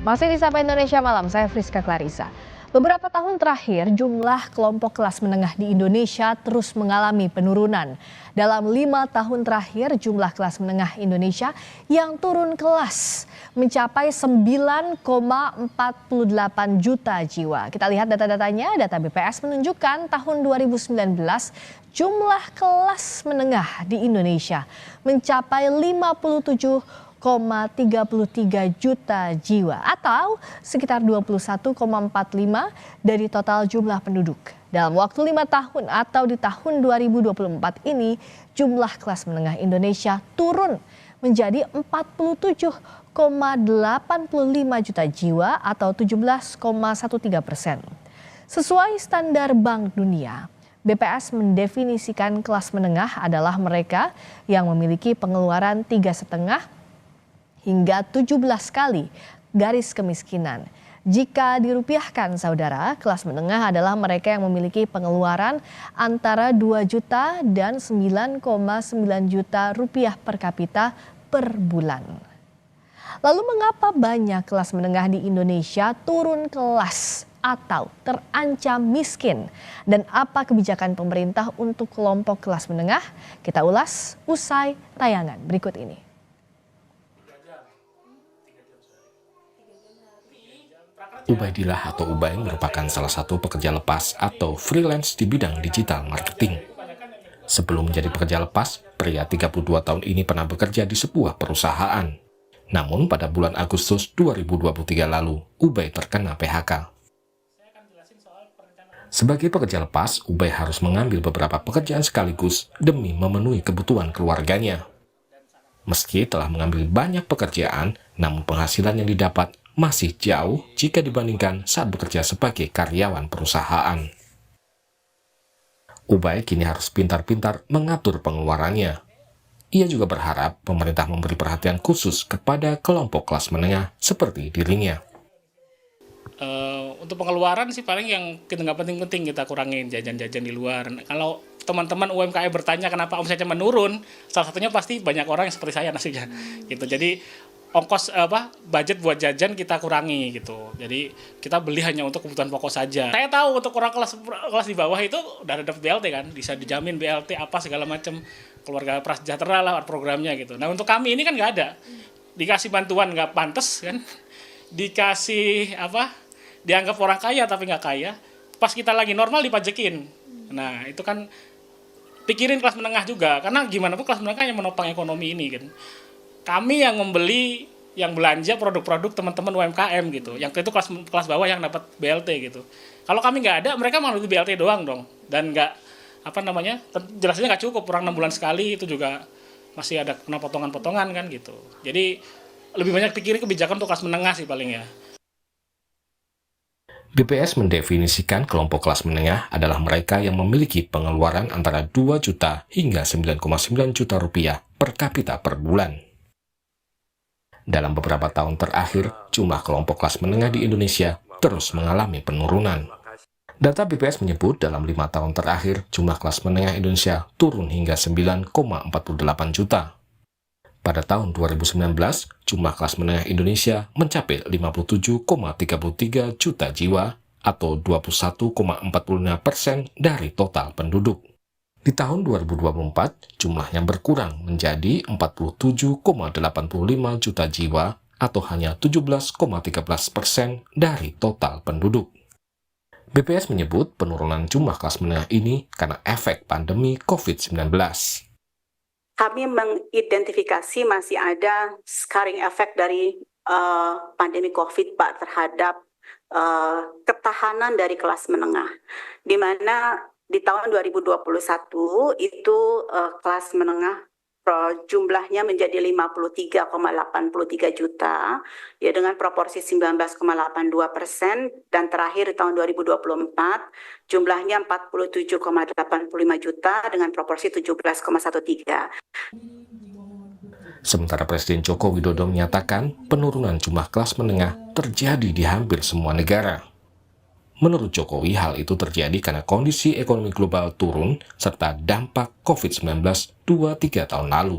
Masih di Sapa Indonesia Malam, saya Friska Clarissa. Beberapa tahun terakhir, jumlah kelompok kelas menengah di Indonesia terus mengalami penurunan. Dalam 5 tahun terakhir, jumlah kelas menengah Indonesia yang turun kelas mencapai 9,48 juta jiwa. Kita lihat data-datanya, data BPS menunjukkan tahun 2019, jumlah kelas menengah di Indonesia mencapai 57,33 juta jiwa atau sekitar 21,45 dari total jumlah penduduk. Dalam waktu 5 tahun atau di tahun 2024 ini, jumlah kelas menengah Indonesia turun menjadi 47,85 juta jiwa atau 17,13%. Sesuai standar Bank Dunia, BPS mendefinisikan kelas menengah adalah mereka yang memiliki pengeluaran 3,5 hingga 17 kali garis kemiskinan. Jika dirupiahkan saudara, kelas menengah adalah mereka yang memiliki pengeluaran antara 2 juta dan 9,9 juta rupiah per kapita per bulan. Lalu mengapa banyak kelas menengah di Indonesia turun kelas atau terancam miskin? Dan apa kebijakan pemerintah untuk kelompok kelas menengah? Kita ulas usai tayangan berikut ini. Ubaidillah atau Ubay merupakan salah satu pekerja lepas atau freelance di bidang digital marketing. Sebelum menjadi pekerja lepas, pria 32 tahun ini pernah bekerja di sebuah perusahaan. Namun pada bulan Agustus 2023 lalu, Ubay terkena PHK. Sebagai pekerja lepas, Ubay harus mengambil beberapa pekerjaan sekaligus demi memenuhi kebutuhan keluarganya. Meski telah mengambil banyak pekerjaan, namun penghasilan yang didapat masih jauh jika dibandingkan saat bekerja sebagai karyawan perusahaan. Ubay kini harus pintar-pintar mengatur pengeluarannya. Ia juga berharap pemerintah memberi perhatian khusus kepada kelompok kelas menengah seperti dirinya. Untuk pengeluaran sih paling yang kita nggak penting-penting kita kurangin jajan-jajan di luar. Kalau teman-teman UMKM bertanya kenapa omsetnya menurun, salah satunya pasti banyak orang yang seperti saya nasibnya gitu. Jadi ongkos budget buat jajan kita kurangi gitu. Jadi kita beli hanya untuk kebutuhan pokok saja. Saya tahu untuk orang kelas di bawah itu udah dapat BLT kan, bisa dijamin BLT apa segala macam, keluarga prasejahtera lah programnya gitu. Nah untuk kami ini kan nggak ada, dikasih bantuan nggak pantas kan, dikasih dianggap orang kaya tapi nggak kaya. Pas kita lagi normal dipajekin. Nah itu kan pikirin kelas menengah juga, karena gimana pun kelas menengah yang menopang ekonomi ini kan. Kami yang membeli, yang belanja produk-produk teman-teman UMKM gitu. Yang itu kelas bawah yang dapat BLT gitu. Kalau kami nggak ada, mereka malah BLT doang dong. Dan nggak, jelasnya nggak cukup. Kurang 6 bulan sekali itu juga masih ada kena potongan-potongan kan gitu. Jadi lebih banyak pikirin kebijakan untuk kelas menengah sih paling ya. BPS mendefinisikan kelompok kelas menengah adalah mereka yang memiliki pengeluaran antara 2 juta hingga 9,9 juta rupiah per kapita per bulan. Dalam beberapa tahun terakhir, jumlah kelompok kelas menengah di Indonesia terus mengalami penurunan. Data BPS menyebut dalam 5 tahun terakhir, jumlah kelas menengah Indonesia turun hingga 9,48 juta. Pada tahun 2019, jumlah kelas menengah Indonesia mencapai 57,33 juta jiwa atau 21,45% dari total penduduk. Di tahun 2024, jumlahnya berkurang menjadi 47,85 juta jiwa atau hanya 17,13% dari total penduduk. BPS menyebut penurunan jumlah kelas menengah ini karena efek pandemi COVID-19. Kami mengidentifikasi masih ada scarring effect dari pandemi COVID, Pak, terhadap ketahanan dari kelas menengah, di mana di tahun 2021 itu kelas menengah jumlahnya menjadi 53,83 juta ya dengan proporsi 19,82%, dan terakhir di tahun 2024 jumlahnya 47,85 juta dengan proporsi 17,13. Sementara Presiden Joko Widodo menyatakan penurunan jumlah kelas menengah terjadi di hampir semua negara. Menurut Jokowi, hal itu terjadi karena kondisi ekonomi global turun serta dampak COVID-19 2-3 tahun lalu.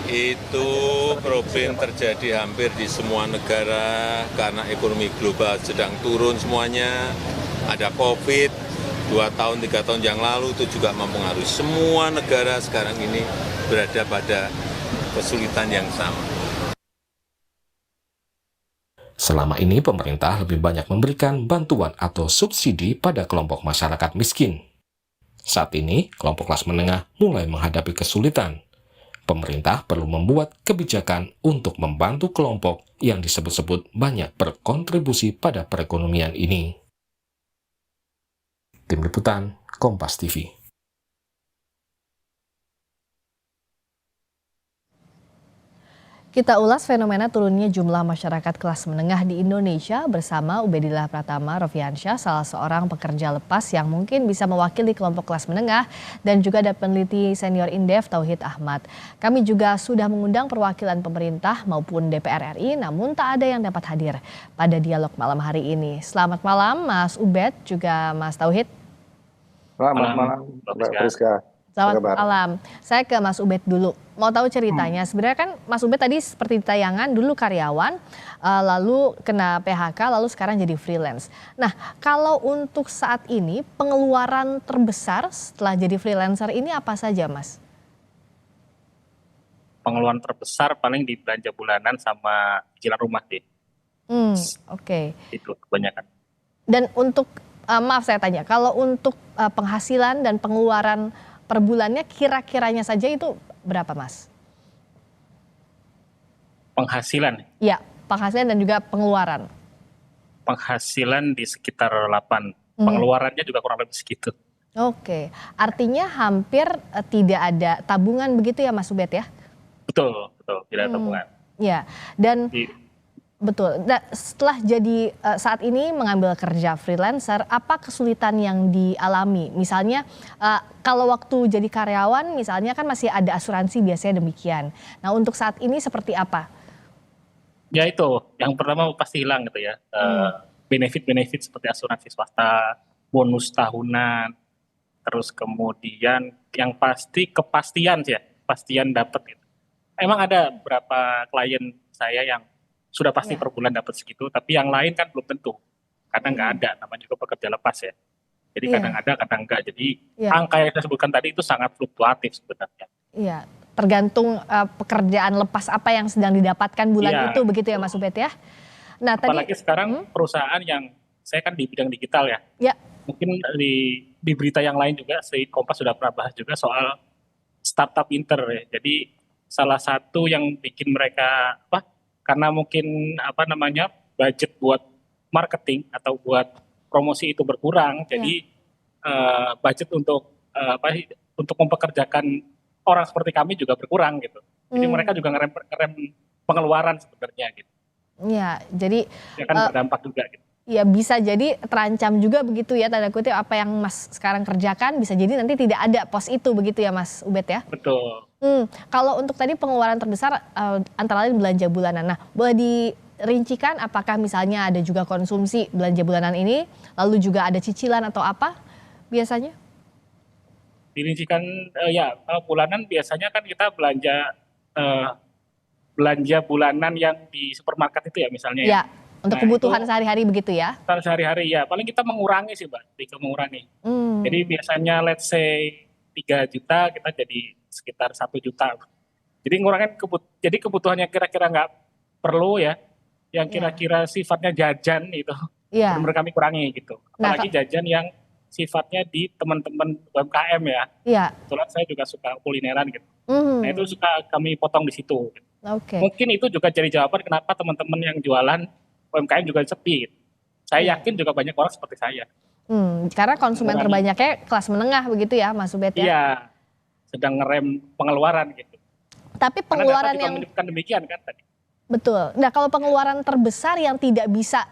Itu problem terjadi hampir di semua negara karena ekonomi global sedang turun semuanya. Ada COVID, 2 tahun, 3 tahun yang lalu itu juga mempengaruhi semua negara sekarang ini berada pada kesulitan yang sama. Selama ini pemerintah lebih banyak memberikan bantuan atau subsidi pada kelompok masyarakat miskin. Saat ini, kelompok kelas menengah mulai menghadapi kesulitan. Pemerintah perlu membuat kebijakan untuk membantu kelompok yang disebut-sebut banyak berkontribusi pada perekonomian ini. Tim Liputan, Kompas TV. Kita ulas fenomena turunnya jumlah masyarakat kelas menengah di Indonesia bersama Ubedillah Pratama Rofiansyah, salah seorang pekerja lepas yang mungkin bisa mewakili kelompok kelas menengah, dan juga ada peneliti senior Indef Tauhid Ahmad. Kami juga sudah mengundang perwakilan pemerintah maupun DPR RI, namun tak ada yang dapat hadir pada dialog malam hari ini. Selamat malam Mas Ubed, juga Mas Tauhid. Selamat malam, Mbak Priska. Selamat malam. Saya ke Mas Ubed dulu. Mau tahu ceritanya. Sebenarnya kan Mas Ubed tadi seperti di tayangan dulu karyawan, lalu kena PHK, lalu sekarang jadi freelance. Nah, kalau untuk saat ini pengeluaran terbesar setelah jadi freelancer ini apa saja, Mas? Pengeluaran terbesar paling di belanja bulanan sama cicilan rumah deh. Oke. Itu kebanyakan. Dan untuk, maaf saya tanya, kalau untuk penghasilan dan pengeluaran per bulannya kira-kiranya saja itu berapa, Mas? Penghasilan? Iya, penghasilan dan juga pengeluaran. Penghasilan di sekitar 8, pengeluarannya juga kurang lebih segitu. Oke, artinya hampir tidak ada tabungan begitu ya Mas Ubed ya? Betul, tidak ada tabungan. Ya, dan betul. Nah, setelah jadi saat ini mengambil kerja freelancer, apa kesulitan yang dialami? Misalnya kalau waktu jadi karyawan misalnya kan masih ada asuransi biasanya demikian. Nah, untuk saat ini seperti apa? Ya itu, yang pertama pasti hilang gitu ya. Benefit-benefit seperti asuransi swasta, bonus tahunan, terus kemudian yang pasti kepastian sih ya, kepastian dapat gitu. Emang ada beberapa klien saya yang sudah pasti per bulan dapat segitu, tapi yang lain kan belum tentu, karena nggak ada, namanya juga pekerja lepas ya. Jadi kadang ada, kadang enggak. Jadi angka yang saya sebutkan tadi itu sangat fluktuatif sebenarnya. Iya, tergantung pekerjaan lepas apa yang sedang didapatkan bulan itu begitu ya Mas Ubed ya. Nah, apalagi sekarang perusahaan yang saya kan di bidang digital ya. Ya. Mungkin di berita yang lain juga, Kompas sudah pernah bahas juga soal startup inter ya. Jadi salah satu yang bikin mereka karena mungkin budget buat marketing atau buat promosi itu berkurang, jadi budget untuk untuk mempekerjakan orang seperti kami juga berkurang gitu. Jadi mereka juga ngerem pengeluaran sebenarnya gitu. Iya, jadi ya kan berdampak juga gitu. Ya bisa jadi terancam juga begitu ya, tanda kutip apa yang Mas sekarang kerjakan bisa jadi nanti tidak ada pos itu begitu ya Mas Ubed ya? Betul. Kalau untuk tadi pengeluaran terbesar antara lain belanja bulanan. Nah, boleh dirincikan apakah misalnya ada juga konsumsi belanja bulanan ini, lalu juga ada cicilan atau apa biasanya? Dirincikan ya, kalau bulanan biasanya kan kita belanja bulanan yang di supermarket itu ya misalnya ya. Untuk kebutuhan sehari-hari begitu ya? Sehari-hari ya, paling kita mengurangi sih Mbak, mengurangi. Jadi biasanya let's say 3 juta, kita jadi sekitar 1 juta. Jadi ngurangin jadi kebutuhannya kira-kira nggak perlu ya, yang kira-kira sifatnya jajan itu, benar-benar kami kurangi gitu. Apalagi jajan yang sifatnya di teman-teman UMKM ya. Kebetulan saya juga suka kulineran gitu. Nah itu suka kami potong di situ. Gitu. Mungkin itu juga jadi jawaban kenapa teman-teman yang jualan UMKM juga sepi. Saya yakin juga banyak orang seperti saya. Karena konsumen terbanyaknya kelas menengah begitu ya Mas Ubed ya? Iya, sedang ngerem pengeluaran gitu. Tapi pengeluaran yang menunjukkan demikian kan tadi. Betul. Nah kalau pengeluaran terbesar yang tidak bisa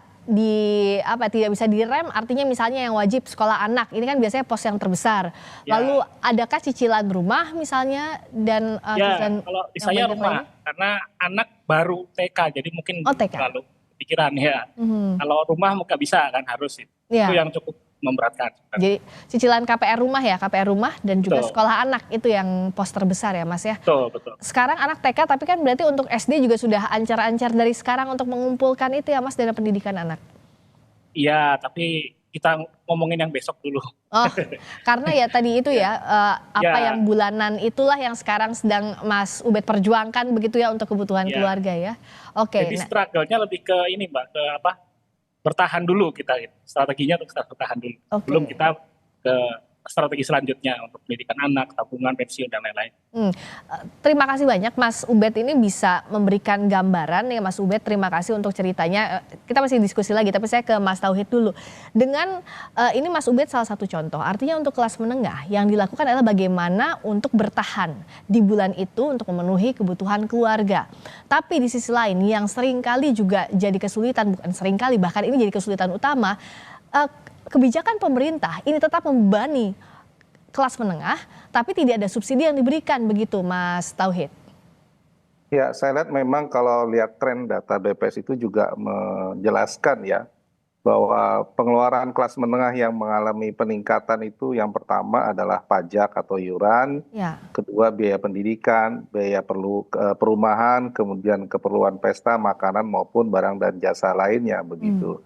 direm, artinya misalnya yang wajib sekolah anak, ini kan biasanya pos yang terbesar. Lalu adakah cicilan rumah misalnya dan cicilan kalau di saya rumah, karena anak baru TK, jadi mungkin terlalu pikiran ya. Kalau rumah nggak bisa kan harus itu yang memberatkan. Jadi cicilan KPR rumah ya, KPR rumah dan juga Betul. sekolah anak itu yang pos terbesar ya Mas ya. Betul. Sekarang anak TK tapi kan berarti untuk SD juga sudah ancar-ancar dari sekarang untuk mengumpulkan itu ya Mas dana pendidikan anak. Iya, tapi kita ngomongin yang besok dulu. Oh, karena ya tadi itu ya apa Ya. yang bulanan itulah yang sekarang sedang Mas Ubed perjuangkan begitu ya untuk kebutuhan Ya. keluarga ya. Oke, Jadi nah, struggle-nya lebih ke ini Mbak, ke apa? Bertahan dulu kita gitu. Strateginya untuk bertahan dulu. Oke. Belum kita ke strategi selanjutnya untuk pendidikan anak, tabungan, pensiun dan lain-lain. Terima kasih banyak Mas Ubed ini bisa memberikan gambaran ya Mas Ubed, terima kasih untuk ceritanya. Kita masih diskusi lagi tapi saya ke Mas Tauhid dulu. Dengan ini Mas Ubed salah satu contoh, artinya untuk kelas menengah yang dilakukan adalah bagaimana untuk bertahan di bulan itu untuk memenuhi kebutuhan keluarga. Tapi di sisi lain yang seringkali juga jadi kesulitan, bukan seringkali bahkan ini jadi kesulitan utama, kebijakan pemerintah ini tetap membebani kelas menengah, tapi tidak ada subsidi yang diberikan begitu, Mas Tauhid. Ya, saya lihat memang kalau lihat tren data BPS itu juga menjelaskan ya bahwa pengeluaran kelas menengah yang mengalami peningkatan itu yang pertama adalah pajak atau iuran, Ya, kedua biaya pendidikan, biaya perumahan, kemudian keperluan pesta, makanan maupun barang dan jasa lainnya begitu.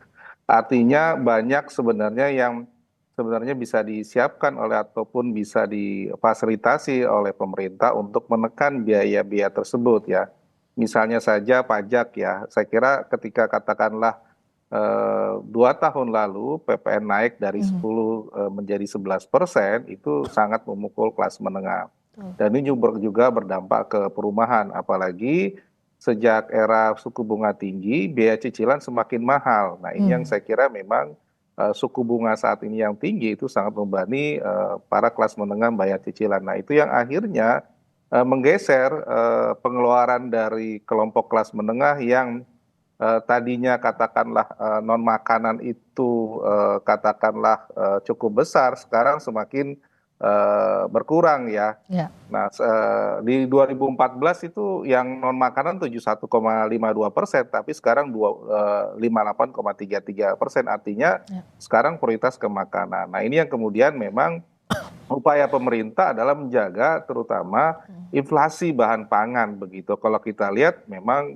Artinya banyak sebenarnya yang sebenarnya bisa disiapkan oleh ataupun bisa difasilitasi oleh pemerintah untuk menekan biaya-biaya tersebut ya. Misalnya saja pajak ya, saya kira ketika katakanlah 2 tahun lalu PPN naik dari 10 menjadi 11%, itu sangat memukul kelas menengah. Dan ini juga berdampak ke perumahan, apalagi sejak era suku bunga tinggi, biaya cicilan semakin mahal. Nah ini yang saya kira memang suku bunga saat ini yang tinggi itu sangat membebani para kelas menengah bayar cicilan. Nah itu yang akhirnya menggeser pengeluaran dari kelompok kelas menengah yang tadinya katakanlah non makanan itu katakanlah cukup besar, sekarang semakin berkurang ya. ya. Nah, di 2014 itu yang non makanan 71,52%, tapi sekarang 58,33%. Artinya sekarang prioritas ke makanan. Nah, ini yang kemudian memang upaya pemerintah adalah menjaga terutama inflasi bahan pangan begitu. Kalau kita lihat memang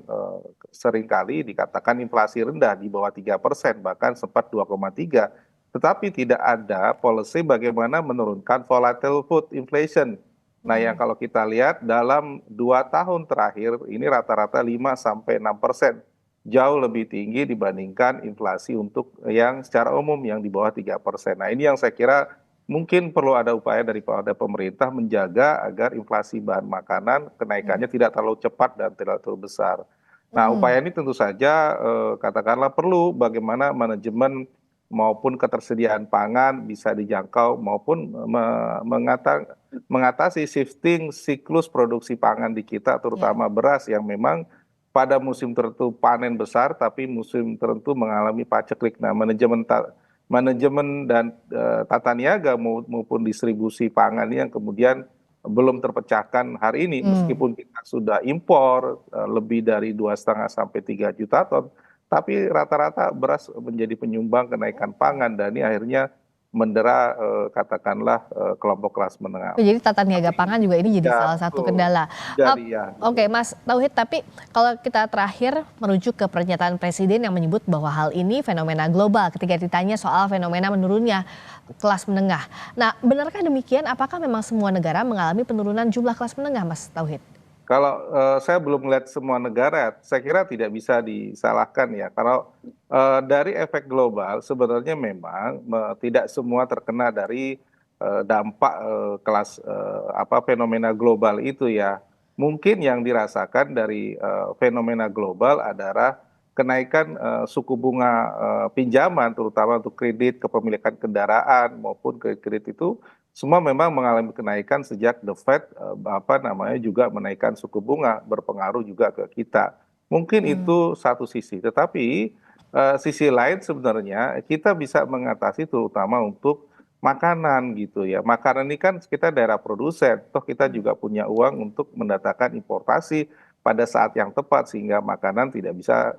seringkali dikatakan inflasi rendah di bawah 3%, bahkan sempat 2,3%. Tetapi tidak ada policy bagaimana menurunkan volatile food inflation. Nah yang kalau kita lihat dalam 2 tahun terakhir ini rata-rata 5-6%. Jauh lebih tinggi dibandingkan inflasi untuk yang secara umum yang di bawah 3%. Nah ini yang saya kira mungkin perlu ada upaya daripada pemerintah menjaga agar inflasi bahan makanan kenaikannya tidak terlalu cepat dan tidak terlalu besar. Nah upaya ini tentu saja katakanlah perlu bagaimana manajemen maupun ketersediaan pangan bisa dijangkau maupun mengatasi shifting siklus produksi pangan di kita terutama beras yang memang pada musim tertentu panen besar tapi musim tertentu mengalami paceklik. Nah manajemen dan tata niaga maupun distribusi pangan yang kemudian belum terpecahkan hari ini meskipun kita sudah impor lebih dari 2,5 sampai 3 juta ton. Tapi rata-rata beras menjadi penyumbang kenaikan pangan dan ini akhirnya mendera katakanlah kelompok kelas menengah. Jadi tata niaga pangan juga ini jadi Ya, salah satu kendala. Jadi, ya, Oke, Mas Tauhid, tapi kalau kita terakhir merujuk ke pernyataan Presiden yang menyebut bahwa hal ini fenomena global ketika ditanya soal fenomena menurunnya kelas menengah. Nah, benarkah demikian? Apakah memang semua negara mengalami penurunan jumlah kelas menengah, Mas Tauhid? Kalau saya belum melihat semua negara, saya kira tidak bisa disalahkan ya. Kalau dari efek global sebenarnya memang tidak semua terkena dari dampak kelas fenomena global itu ya. Mungkin yang dirasakan dari fenomena global adalah kenaikan suku bunga pinjaman terutama untuk kredit kepemilikan kendaraan maupun kredit itu semua memang mengalami kenaikan sejak The Fed juga menaikkan suku bunga berpengaruh juga ke kita. Mungkin itu satu sisi, tetapi sisi lain sebenarnya kita bisa mengatasi terutama untuk makanan gitu ya. Makanan ini kan kita daerah produsen, toh kita juga punya uang untuk mendatangkan importasi pada saat yang tepat sehingga makanan tidak bisa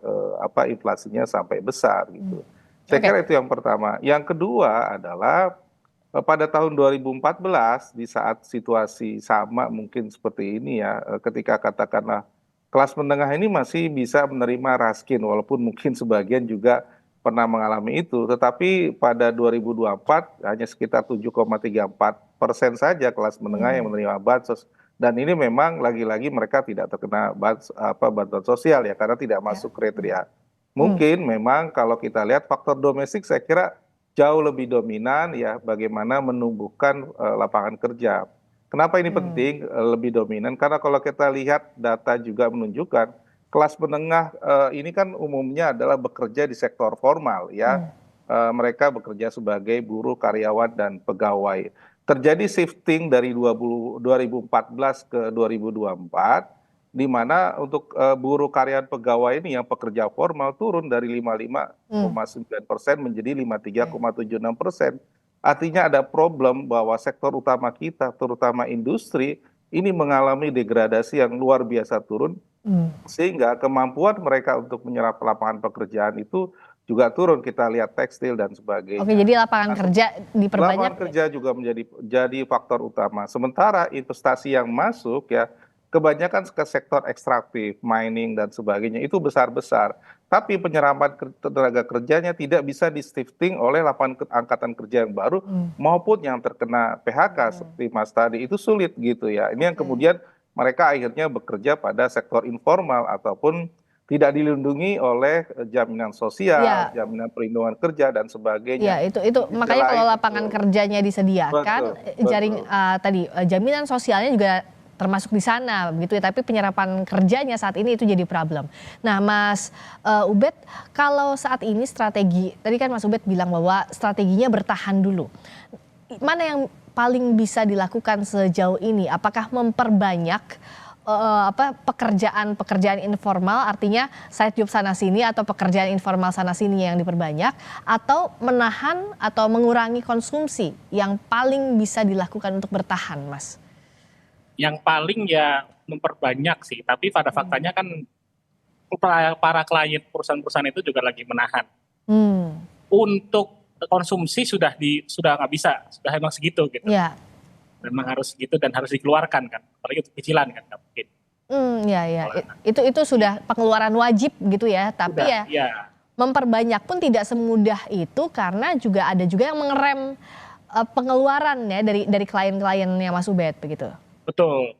inflasinya sampai besar gitu. Saya Oke. kira itu yang pertama. Yang kedua adalah pada tahun 2014 di saat situasi sama mungkin seperti ini ya, ketika katakanlah kelas menengah ini masih bisa menerima raskin walaupun mungkin sebagian juga pernah mengalami itu, tetapi pada 2024 hanya sekitar 7,34% saja kelas menengah yang Hmm. menerima bansos. Dan ini memang lagi-lagi mereka tidak terkena bantuan sosial ya karena tidak Ya. masuk kriteria. Hmm. Mungkin memang kalau kita lihat faktor domestik saya kira jauh lebih dominan ya bagaimana menumbuhkan lapangan kerja. Kenapa ini Hmm. penting lebih dominan? Karena kalau kita lihat data juga menunjukkan kelas menengah ini kan umumnya adalah bekerja di sektor formal ya. Hmm. Mereka bekerja sebagai buruh, karyawan dan pegawai. Terjadi shifting dari 2014 ke 2024 di mana untuk buruh karyawan pegawai ini yang pekerja formal turun dari Hmm. 55,9% menjadi Oke. 53,76%. Artinya ada problem bahwa sektor utama kita, terutama industri, ini mengalami degradasi yang luar biasa turun, Hmm. sehingga kemampuan mereka untuk menyerap lapangan pekerjaan itu juga turun. Kita lihat tekstil dan Oke, sebagainya. jadi lapangan Nah, kerja diperbanyak. lapangan kerja juga jadi faktor utama. Sementara investasi yang masuk ya kebanyakan ke sektor ekstraktif, mining dan sebagainya itu besar-besar. Tapi penyerapan tenaga kerjanya tidak bisa di-shifting oleh lapangan angkatan kerja yang baru Hmm. maupun yang terkena PHK seperti Mas tadi itu sulit gitu ya. Ini yang Oke. kemudian mereka akhirnya bekerja pada sektor informal ataupun tidak dilindungi oleh jaminan sosial, Ya, jaminan perlindungan kerja dan sebagainya. ya, itu Di sisi makanya kalau lain lapangan kerjanya disediakan, betul, betul. jaminan sosialnya juga termasuk di sana begitu ya, tapi penyerapan kerjanya saat ini itu jadi problem. Nah, Mas Ubed, kalau saat ini strategi, tadi kan Mas Ubed bilang bahwa strateginya bertahan dulu. Mana yang paling bisa dilakukan sejauh ini? Apakah memperbanyak pekerjaan informal, artinya side job sana sini atau pekerjaan informal sana sini yang diperbanyak, atau menahan atau mengurangi konsumsi yang paling bisa dilakukan untuk bertahan, Mas? Yang paling ya memperbanyak sih, tapi pada faktanya kan para klien perusahaan-perusahaan itu juga lagi menahan. Hmm. Untuk konsumsi sudah nggak bisa, sudah emang segitu gitu. Ya. Memang harus gitu dan harus dikeluarkan kan, apalagi untuk cicilan kan nggak mungkin. Ya. Itu sudah pengeluaran wajib gitu ya, tapi Sudah, ya memperbanyak pun tidak semudah itu karena ada juga yang mengerem pengeluaran ya dari klien-kliennya Mas Ubed begitu. Betul.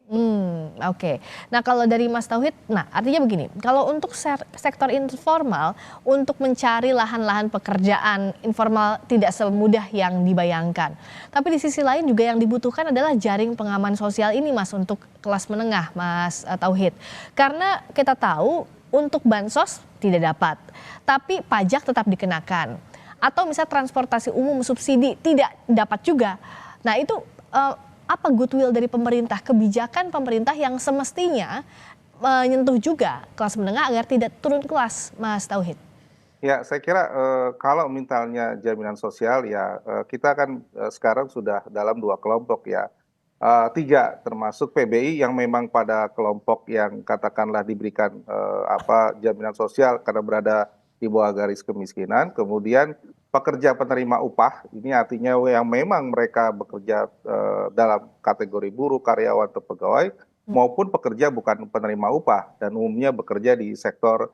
Oke. Nah, kalau dari Mas Tauhid, artinya begini, kalau untuk sektor informal, untuk mencari lahan-lahan pekerjaan informal tidak semudah yang dibayangkan. Tapi di sisi lain juga yang dibutuhkan adalah jaring pengaman sosial ini, Mas, untuk kelas menengah, Mas Tauhid. Karena kita tahu untuk bansos tidak dapat, tapi pajak tetap dikenakan. Atau misalnya transportasi umum subsidi tidak dapat juga. Nah, itu apa goodwill dari pemerintah, kebijakan pemerintah yang semestinya menyentuh juga kelas menengah agar tidak turun kelas, Mas Tauhid? Ya, saya kira kalau misalnya jaminan sosial ya kita kan sekarang sudah dalam 2 kelompok ya. 3 termasuk PBI yang memang pada kelompok yang katakanlah diberikan jaminan sosial karena berada di bawah garis kemiskinan. Kemudian pekerja penerima upah, ini artinya yang memang mereka bekerja dalam kategori buruh, karyawan atau pegawai, maupun pekerja bukan penerima upah dan umumnya bekerja di sektor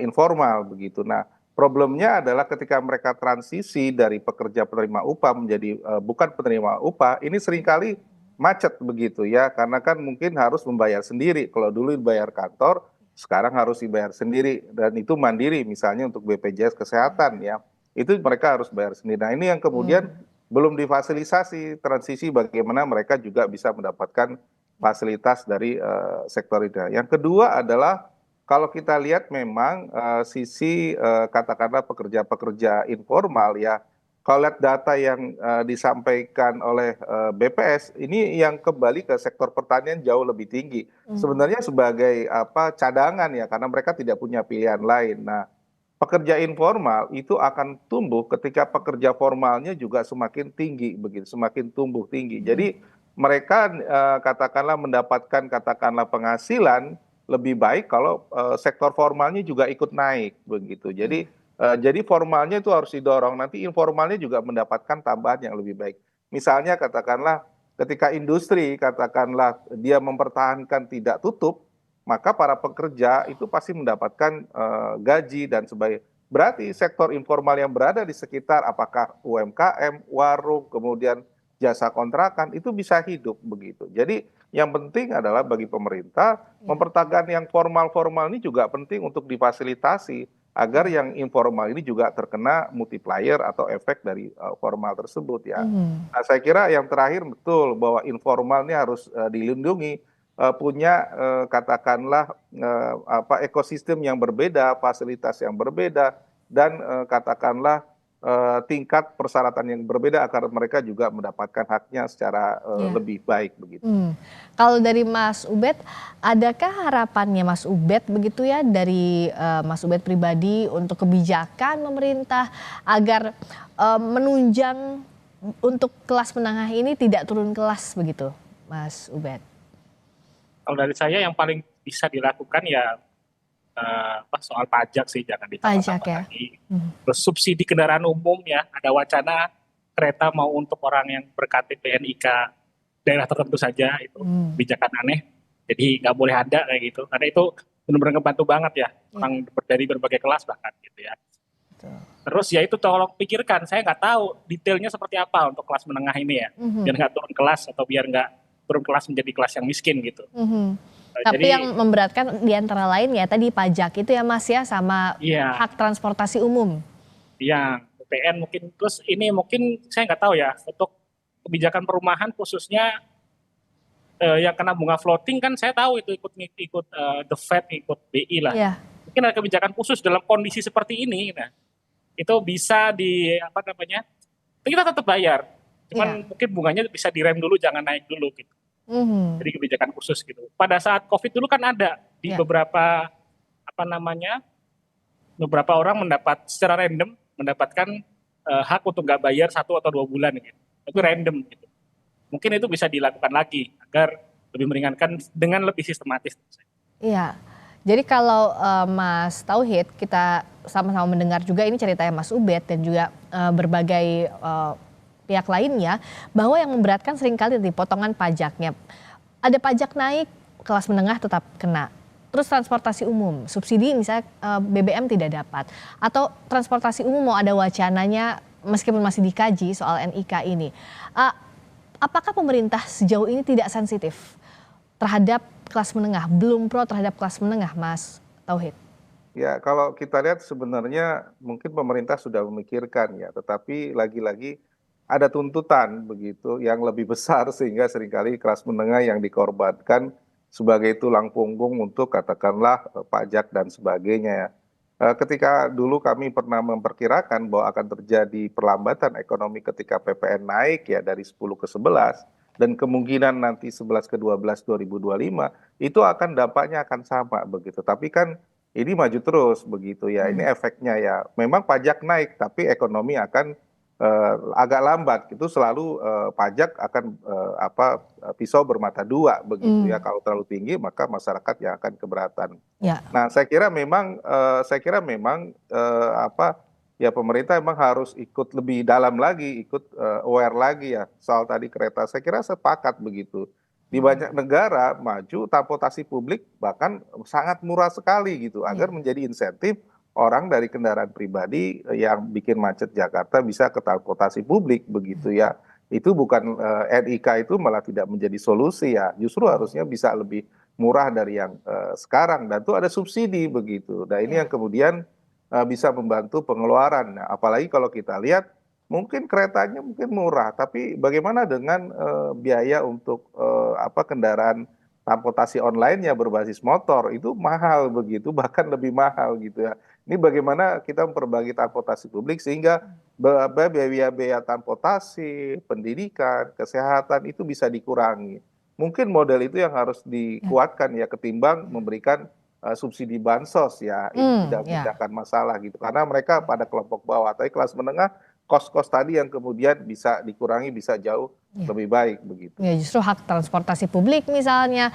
informal begitu. Nah, problemnya adalah ketika mereka transisi dari pekerja penerima upah menjadi bukan penerima upah, ini seringkali macet begitu ya, karena kan mungkin harus membayar sendiri. Kalau dulu dibayar kantor, sekarang harus dibayar sendiri dan itu mandiri misalnya untuk BPJS Kesehatan ya. Itu mereka harus bayar sendiri. Nah, ini yang kemudian belum difasilitasi transisi bagaimana mereka juga bisa mendapatkan fasilitas dari sektor itu. Yang kedua adalah kalau kita lihat memang sisi katakanlah pekerja-pekerja informal ya, kalau lihat data yang disampaikan oleh BPS, ini yang kembali ke sektor pertanian jauh lebih tinggi. Sebenarnya sebagai cadangan ya, karena mereka tidak punya pilihan lain. Nah, pekerja informal itu akan tumbuh ketika pekerja formalnya juga semakin tinggi, begitu, semakin tumbuh tinggi. Jadi mereka katakanlah mendapatkan katakanlah penghasilan lebih baik kalau sektor formalnya juga ikut naik, begitu. Jadi Jadi formalnya itu harus didorong, nanti informalnya juga mendapatkan tambahan yang lebih baik. Misalnya katakanlah ketika industri katakanlah dia mempertahankan tidak tutup, maka para pekerja itu pasti mendapatkan gaji dan sebagainya. Berarti sektor informal yang berada di sekitar apakah UMKM, warung, kemudian jasa kontrakan itu bisa hidup begitu. Jadi yang penting adalah bagi pemerintah mempertahankan yang formal-formal ini juga penting untuk difasilitasi agar yang informal ini juga terkena multiplier atau efek dari formal tersebut ya. Nah, saya kira yang terakhir betul bahwa informal ini harus dilindungi, punya katakanlah ekosistem yang berbeda, fasilitas yang berbeda, dan katakanlah tingkat persyaratan yang berbeda agar mereka juga mendapatkan haknya secara lebih baik begitu. Kalau dari Mas Ubed, adakah harapannya Mas Ubed begitu ya dari Mas Ubed pribadi untuk kebijakan pemerintah agar menunjang untuk kelas menengah ini tidak turun kelas begitu, Mas Ubed? Kalau dari saya yang paling bisa dilakukan ya soal pajak sih, jangan ditambah-tambah lagi. Terus subsidi kendaraan umum ya, ada wacana kereta mau untuk orang yang berKTP NIK daerah tertentu saja, itu kebijakan aneh. Jadi nggak boleh ada kayak gitu, karena itu benar-benar ngebantu banget ya, orang dari berbagai kelas bahkan gitu ya. Terus ya itu tolong pikirkan, saya nggak tahu detailnya seperti apa untuk kelas menengah ini ya, biar nggak turun kelas atau biar nggak turun kelas menjadi kelas yang miskin gitu. Tapi yang memberatkan di antara lain ya tadi pajak itu ya Mas ya, sama hak transportasi umum. Iya, PPN mungkin. Terus ini mungkin saya nggak tahu ya, untuk kebijakan perumahan khususnya yang kena bunga floating kan saya tahu itu ikut the Fed, ikut BI lah. Mungkin ada kebijakan khusus dalam kondisi seperti ini, nah itu bisa kita tetap bayar. Cuman mungkin bunganya bisa direm dulu, jangan naik dulu gitu. Jadi kebijakan khusus gitu. Pada saat COVID dulu kan ada di beberapa beberapa orang secara random mendapatkan hak untuk nggak bayar 1 atau 2 bulan gitu. Itu random gitu. Mungkin itu bisa dilakukan lagi agar lebih meringankan dengan lebih sistematis. Iya. Jadi kalau Mas Tauhid, kita sama-sama mendengar juga ini ceritanya Mas Ubed dan juga berbagai pihak lainnya, bahwa yang memberatkan seringkali di potongan pajaknya. Ada pajak naik, kelas menengah tetap kena. Terus transportasi umum, subsidi misalnya BBM tidak dapat. Atau transportasi umum mau ada wacananya meskipun masih dikaji soal NIK ini. Apakah pemerintah sejauh ini tidak sensitif terhadap kelas menengah, belum pro terhadap kelas menengah, Mas Tauhid? Ya, kalau kita lihat sebenarnya mungkin pemerintah sudah memikirkan ya, tetapi lagi-lagi ada tuntutan begitu yang lebih besar sehingga seringkali kelas menengah yang dikorbankan sebagai tulang punggung untuk katakanlah pajak dan sebagainya ya. Ketika dulu kami pernah memperkirakan bahwa akan terjadi perlambatan ekonomi ketika PPN naik ya dari 10 ke 11 dan kemungkinan nanti 11 ke 12 2025 itu akan dampaknya akan sama begitu. Tapi kan ini maju terus begitu ya. Ini efeknya ya. Memang pajak naik tapi ekonomi akan agak lambat. Itu selalu pajak akan pisau bermata dua begitu ya. Kalau terlalu tinggi maka masyarakat yang akan keberatan. Nah, saya kira memang ya pemerintah memang harus ikut lebih dalam lagi, ikut aware lagi ya soal tadi kereta. Saya kira sepakat begitu. Di banyak negara maju transportasi publik bahkan sangat murah sekali gitu agar menjadi insentif orang dari kendaraan pribadi yang bikin macet Jakarta bisa ke transportasi publik begitu ya. Itu bukan NIK itu malah tidak menjadi solusi ya. Justru harusnya bisa lebih murah dari yang sekarang dan itu ada subsidi begitu. Nah ini yang kemudian bisa membantu pengeluaran. Nah, apalagi kalau kita lihat mungkin keretanya mungkin murah, tapi bagaimana dengan biaya untuk kendaraan transportasi online-nya berbasis motor itu mahal begitu, bahkan lebih mahal gitu ya. Ini bagaimana kita memperbaiki transportasi publik sehingga biaya transportasi, pendidikan, kesehatan itu bisa dikurangi. Mungkin model itu yang harus dikuatkan ya ketimbang memberikan subsidi bansos ya, itu tidak memecahkan masalah gitu. Karena mereka pada kelompok bawah, tapi kelas menengah kos-kos tadi yang kemudian bisa dikurangi bisa jauh lebih baik begitu. Ya justru hak transportasi publik misalnya,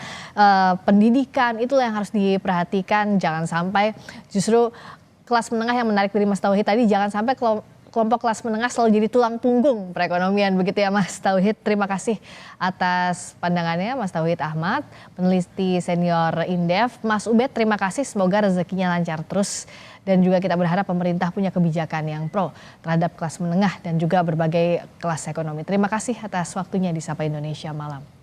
pendidikan itulah yang harus diperhatikan, jangan sampai justru kelas menengah yang menarik dari Mas Tauhid tadi, jangan sampai kelompok kelas menengah selalu jadi tulang punggung perekonomian, begitu ya Mas Tauhid. Terima kasih atas pandangannya Mas Tauhid Ahmad, peneliti senior Indef. Mas Ubed, terima kasih, semoga rezekinya lancar terus. Dan juga kita berharap pemerintah punya kebijakan yang pro terhadap kelas menengah dan juga berbagai kelas ekonomi. Terima kasih atas waktunya di Sapa Indonesia Malam.